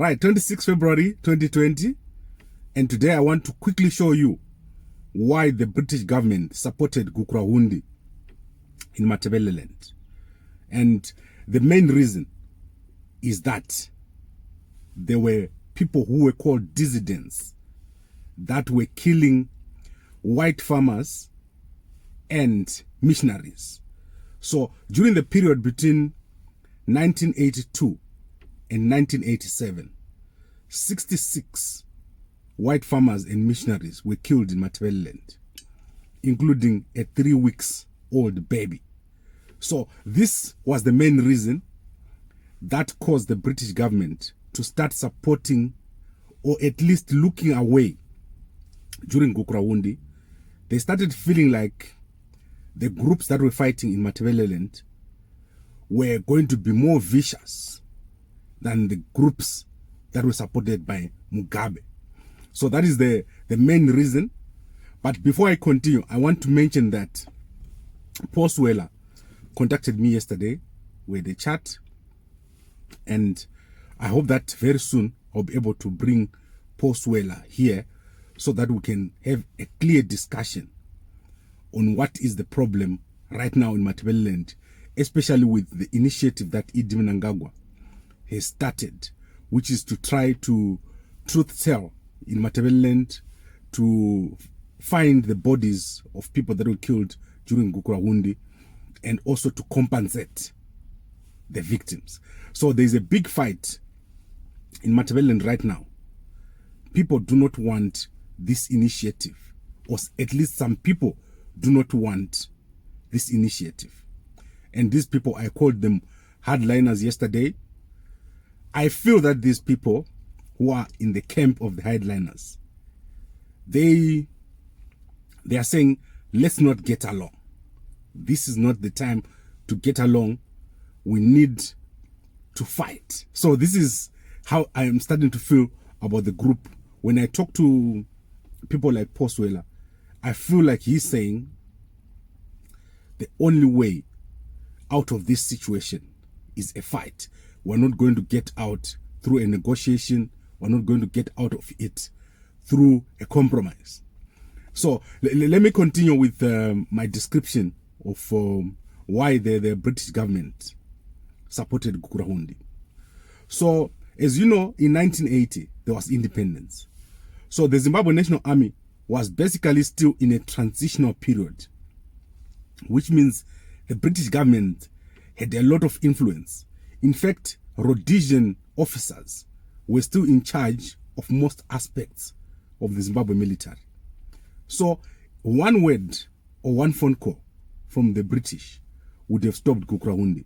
Right, 26 February 2020, and today I want to quickly show you why the British government supported Gukurahundi in Matabeleland. And the main reason is that there were people who were called dissidents that were killing white farmers and missionaries. So during the period between 1982 and 1987, 66 white farmers and missionaries were killed in Matabeleland, including a 3-week-old baby. So this was the main reason that caused the British government to start supporting, or at least looking away, during Gukurahundi. They started feeling like the groups that were fighting in Matabeleland were going to be more vicious than the groups that were supported by Mugabe. So that is the main reason. But before I continue, I want to mention that Paul Swela contacted me yesterday with a chat, and I hope that very soon I'll be able to bring Paul Swela here so that we can have a clear discussion on what is the problem right now in Matabeleland, especially with the initiative that Idi Mnangagwa has started, which is to try to truth tell in Matabeleland, to find the bodies of people that were killed during Gukurahundi, and also to compensate the victims. So there's a big fight in Matabeleland right now. People do not want this initiative, or at least some people do not want this initiative. And these people, I called them hardliners yesterday. I feel that these people who are in the camp of the hardliners, they are saying, let's not get along. This is not the time to get along. We need to fight. So this is how I am starting to feel about the group. When I talk to people like Paul Swela, I feel like he's saying the only way out of this situation is a fight. We're not going to get out through a negotiation. We're not going to get out of it through a compromise. So let me continue with my description of why the British government supported Gukurahundi. So, as you know, in 1980, there was independence. So the Zimbabwe National Army was basically still in a transitional period, which means the British government had a lot of influence. In fact, Rhodesian officers were still in charge of most aspects of the Zimbabwe military. So one word or one phone call from the British would have stopped Gukurahundi,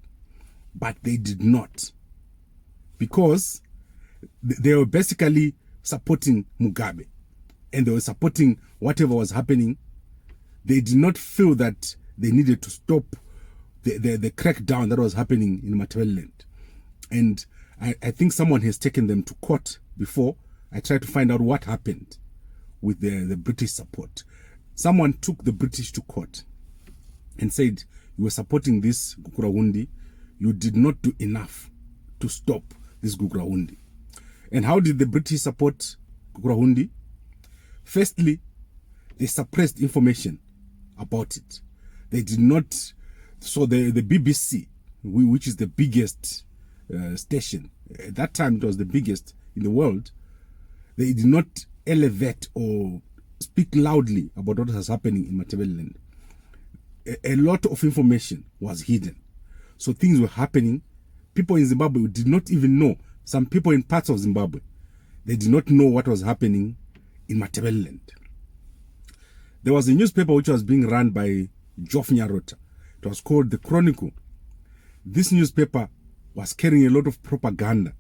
but they did not, because they were basically supporting Mugabe, and they were supporting whatever was happening. They did not feel that they needed to stop the crackdown that was happening in Matabeleland. And I think someone has taken them to court before. I tried to find out what happened with the British support. Someone took the British to court and said, you were supporting this Gukurahundi. You did not do enough to stop this Gukurahundi. And how did the British support Gukurahundi? Firstly, they suppressed information about it. They did not. So the BBC, which is the biggest station, at that time it was the biggest in the world, they did not elevate or speak loudly about what was happening in Matabeleland. A lot of information was hidden. So things were happening. People in Zimbabwe did not even know. Some people in parts of Zimbabwe, they did not know what was happening in Matabeleland. There was a newspaper which was being run by Geoff Nyarota. It was called the Chronicle. This newspaper was carrying a lot of propaganda.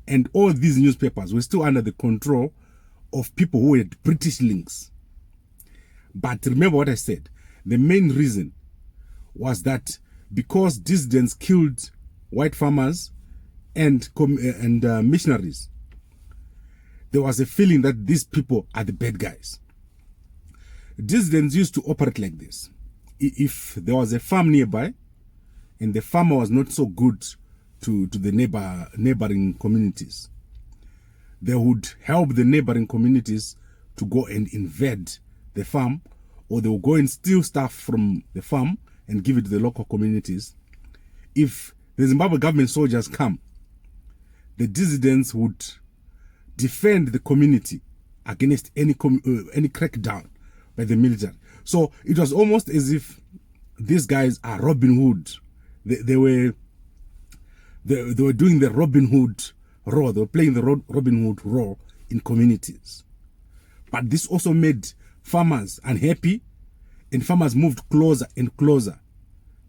And all these newspapers were still under the control of people who had British links. But remember what I said. The main reason was that because dissidents killed white farmers and missionaries, there was a feeling that these people are the bad guys. Dissidents used to operate like this. If there was a farm nearby and the farmer was not so good to the neighboring communities, they would help the neighboring communities to go and invade the farm, or they will go and steal stuff from the farm and give it to the local communities. If the Zimbabwe government soldiers come, the dissidents would defend the community against any crackdown by the military. So it was almost as if these guys are Robin Hood. They were doing the Robin Hood role. They were playing the Robin Hood role in communities. But this also made farmers unhappy, and farmers moved closer and closer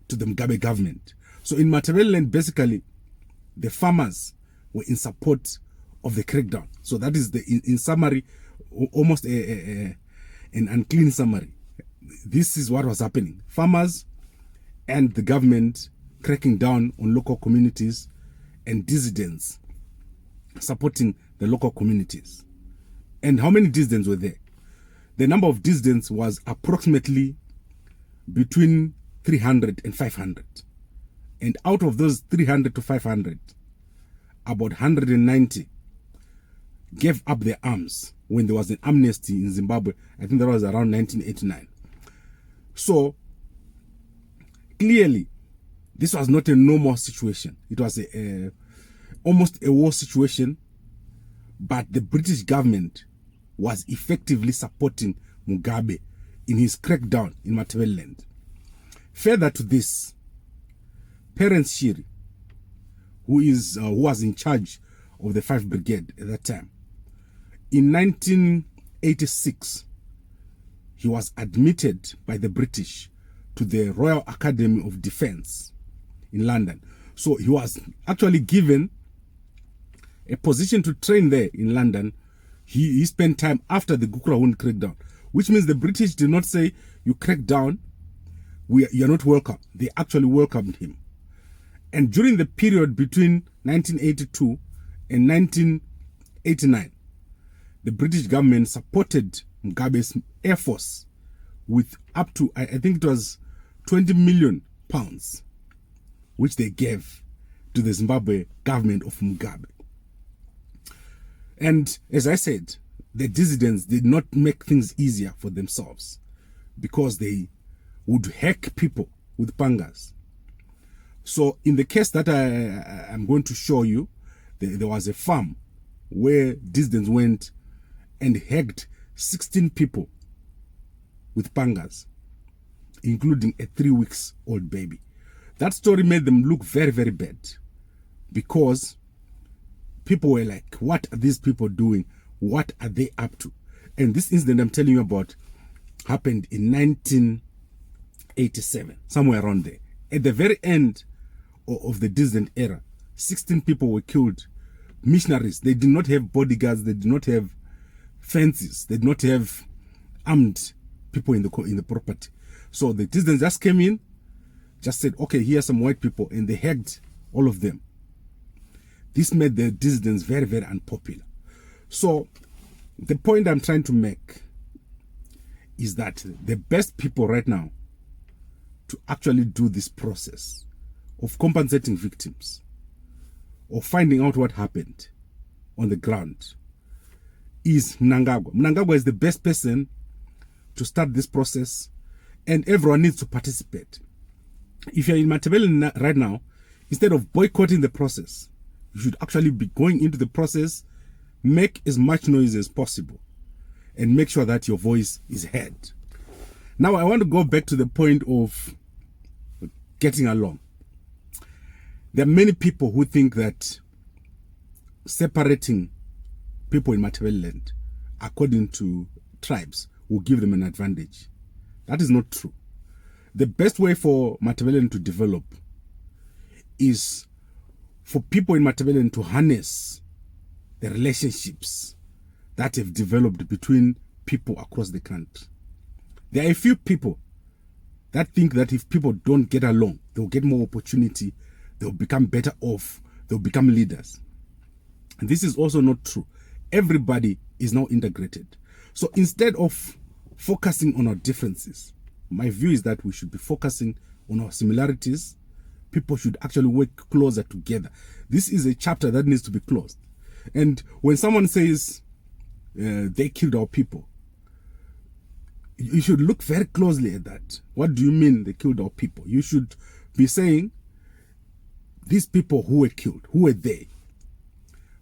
to the Mugabe government. So in Matabeleland, basically, the farmers were in support of the crackdown. So that is, in summary, almost an unclean summary. This is what was happening. Farmers and the government cracking down on local communities, and dissidents supporting the local communities. And how many dissidents were there? The number of dissidents was approximately between 300 and 500. And out of those 300 to 500, about 190 gave up their arms when there was an amnesty in Zimbabwe. I think that was around 1989. So clearly, this was not a normal situation. It was almost a war situation, but the British government was effectively supporting Mugabe in his crackdown in Matabeleland. Further to this, Parents Shiri, who was in charge of the 5th Brigade at that time, in 1986, he was admitted by the British to the Royal Academy of Defence in London. So he was actually given a position to train there in London. He spent time after the Gukurahundi crackdown, which means the British did not say, you cracked down, you're not welcome. They actually welcomed him. And during the period between 1982 and 1989, the British government supported Mugabe's Air Force with up to, I think it was 20 million pounds, which they gave to the Zimbabwe government of Mugabe. And as I said, the dissidents did not make things easier for themselves, because they would hack people with pandas. So in the case that I'm going to show you, there was a farm where dissidents went and hacked 16 people with pangas, including a 3-week-old baby. That story made them look very, very bad, because people were like, what are these people doing? What are they up to? And this incident I'm telling you about happened in 1987, somewhere around there. At the very end of the Dissident era, 16 people were killed. Missionaries, they did not have bodyguards, they did not have fences, they did not have armed people in the property. So the dissidents just came in, just said, okay, here are some white people, and they hacked all of them. This made the dissidents very, very unpopular. So the point I'm trying to make is that the best people right now to actually do this process of compensating victims, or finding out what happened on the ground, is Mnangagwa. Mnangagwa is the best person to start this process, and everyone needs to participate. If you're in Matabeleland right now, instead of boycotting the process, you should actually be going into the process, make as much noise as possible, and make sure that your voice is heard. Now, I want to go back to the point of getting along. There are many people who think that separating people in Matabeleland according to tribes will give them an advantage. That is not true. The best way for Matabeleland to develop is for people in Matabeleland to harness the relationships that have developed between people across the country. There are a few people that think that if people don't get along, they'll get more opportunity, they'll become better off, they'll become leaders. And this is also not true. Everybody is now integrated. So instead of focusing on our differences, my view is that we should be focusing on our similarities. People should actually work closer together. This is a chapter that needs to be closed. And when someone says they killed our people, you should look very closely at that. What do you mean they killed our people? You should be saying, these people who were killed, who were they?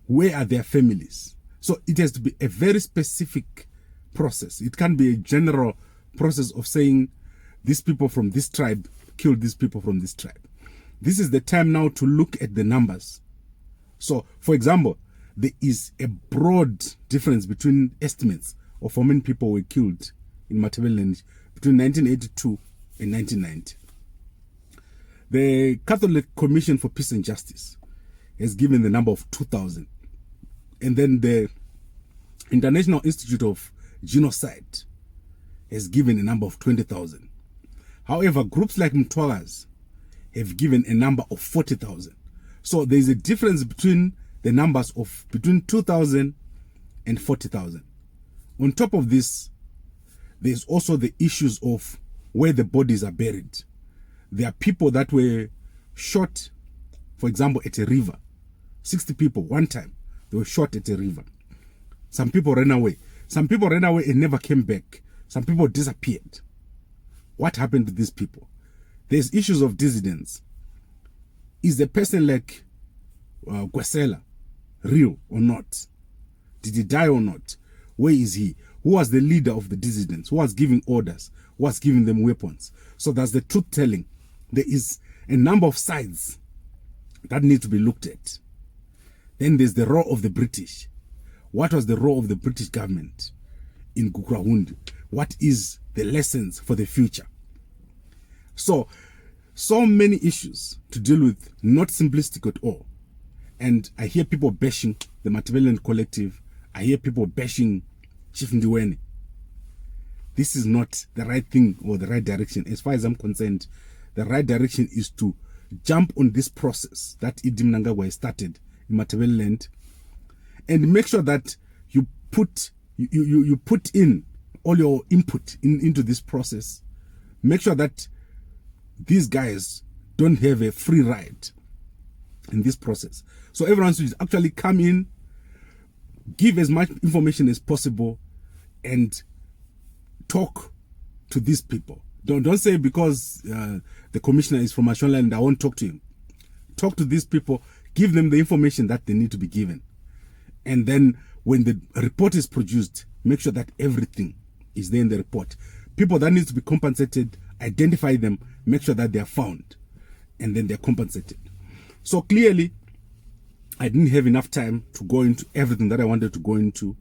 Where are their families? So it has to be a very specific process. It can't be a general process of saying, these people from this tribe killed these people from this tribe. This is the time now to look at the numbers. So, for example, there is a broad difference between estimates of how many people were killed in Matabeleland between 1982 and 1990. The Catholic Commission for Peace and Justice has given the number of 2,000. And then the International Institute of Genocide has given a number of 20,000. However, groups like Mtwaga's have given a number of 40,000. So there is a difference between the numbers of between 2,000 and 40,000. On top of this, there's also the issues of where the bodies are buried. There are people that were shot, for example, at a river. 60 people, one time, they were shot at a river. Some people ran away. Some people ran away and never came back. Some people disappeared. What happened to these people? There's issues of dissidents. Is the person like Gwesela real or not? Did he die or not? Where is he? Who was the leader of the dissidents? Who was giving orders? Who was giving them weapons? So that's the truth telling. There is a number of sides that need to be looked at. Then there's the role of the British. What was the role of the British government in Gukurahundi? What is the lessons for the future? So many issues to deal with, not simplistic at all. And I hear people bashing the Matabeleland Collective. I hear people bashing Chief Ndiweni. This is not the right thing or the right direction. As far as I'm concerned, the right direction is to jump on this process that Idi Mnangagwa has started in Matabeleland and make sure that you put in all your input into this process. Make sure that these guys don't have a free ride in this process. So everyone should actually come in, give as much information as possible, and talk to these people. Don't say because the commissioner is from Mashonaland, I won't talk to him. Talk to these people, give them the information that they need to be given. And then when the report is produced, make sure that everything is there in the report. People that need to be compensated, identify them, make sure that they are found, and then they're compensated. So clearly, I didn't have enough time to go into everything that I wanted to go into.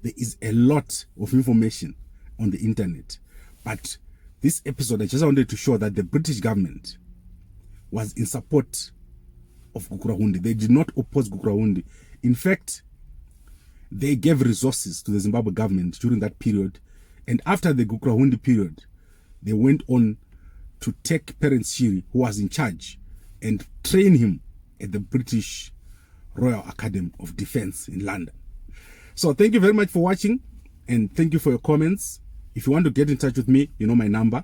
There is a lot of information on the internet. But this episode, I just wanted to show that the British government was in support of Gukurahundi. They did not oppose Gukurahundi. In fact, they gave resources to the Zimbabwe government during that period. And after the Gukurahundi period, they went on to take Terence Shiri, who was in charge, and train him at the British Royal Academy of Defense in London. So thank you very much for watching, and thank you for your comments. If you want to get in touch with me, you know my number.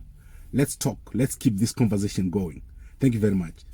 Let's talk. Let's keep this conversation going. Thank you very much.